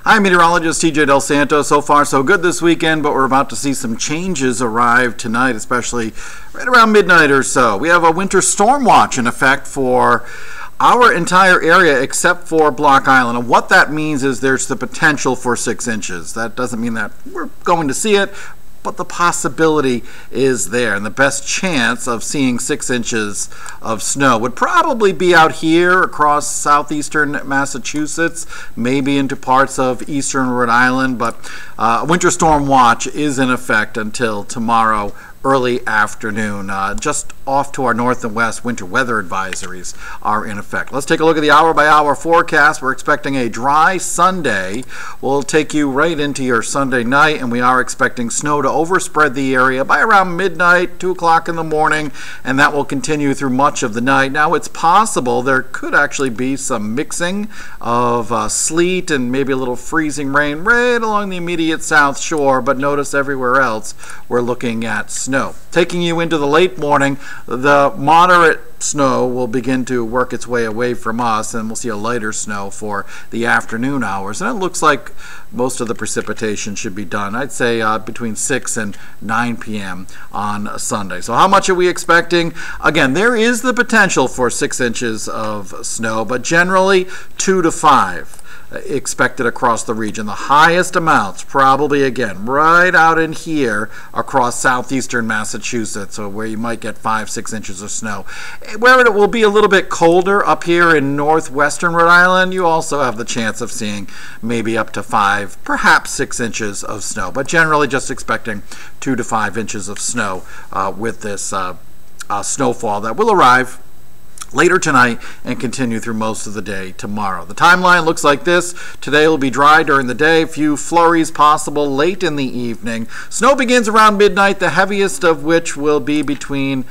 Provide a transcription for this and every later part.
Hi, Meteorologist T.J. Santo. So far, so good this weekend, but we're about to see some changes arrive tonight, especially right around midnight or so. We have a winter storm watch in effect for our entire area except for Block Island. And what that means is there's the potential for 6 inches. That doesn't mean that we're going to see it, but the possibility is there. And the best chance of seeing 6 inches of snow would probably be out here across southeastern Massachusetts, maybe into parts of eastern Rhode Island, but winter storm watch is in effect until tomorrow early afternoon. Just off to our north and west, winter weather advisories are in effect. Let's take a look at the hour-by-hour forecast. We're expecting a dry Sunday. We'll take you right into your Sunday night, and we are expecting snow to overspread the area by around midnight, 2 o'clock in the morning, and that will continue through much of the night. Now, it's possible there could actually be some mixing of sleet and maybe a little freezing rain right along the immediate south shore, but notice everywhere else we're looking at snow. Taking you into the late morning, the moderate snow will begin to work its way away from us, and we'll see a lighter snow for the afternoon hours. And it looks like most of the precipitation should be done, I'd say between 6 and 9 p.m. on Sunday. So how much are we expecting? Again, there is the potential for 6 inches of snow, but generally 2 to 5. Expected across the region. The highest amounts probably, again, right out in here across southeastern Massachusetts, so where you might get 5-6 inches of snow. Where it will be a little bit colder up here in northwestern Rhode Island, you also have the chance of seeing maybe up to 5, perhaps 6 inches of snow, but generally just expecting 2 to 5 inches of snow with this snowfall that will arrive later tonight and continue through most of the day tomorrow. The timeline looks like this. Today will be dry during the day, few flurries possible late in the evening. Snow begins around midnight, the heaviest of which will be between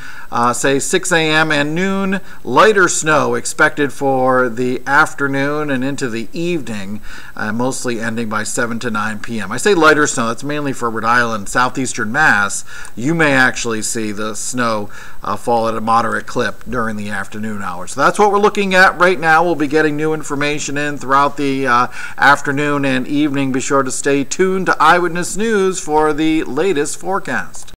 say 6 a.m. and noon. Lighter snow expected for the afternoon and into the evening, mostly ending by 7 to 9 p.m. I say lighter snow, that's mainly for Rhode Island, southeastern Mass. You may actually see the snow fall at a moderate clip during the afternoon hours. So that's what we're looking at right now. We'll be getting new information in throughout the afternoon and evening. Be sure to stay tuned to Eyewitness News for the latest forecast.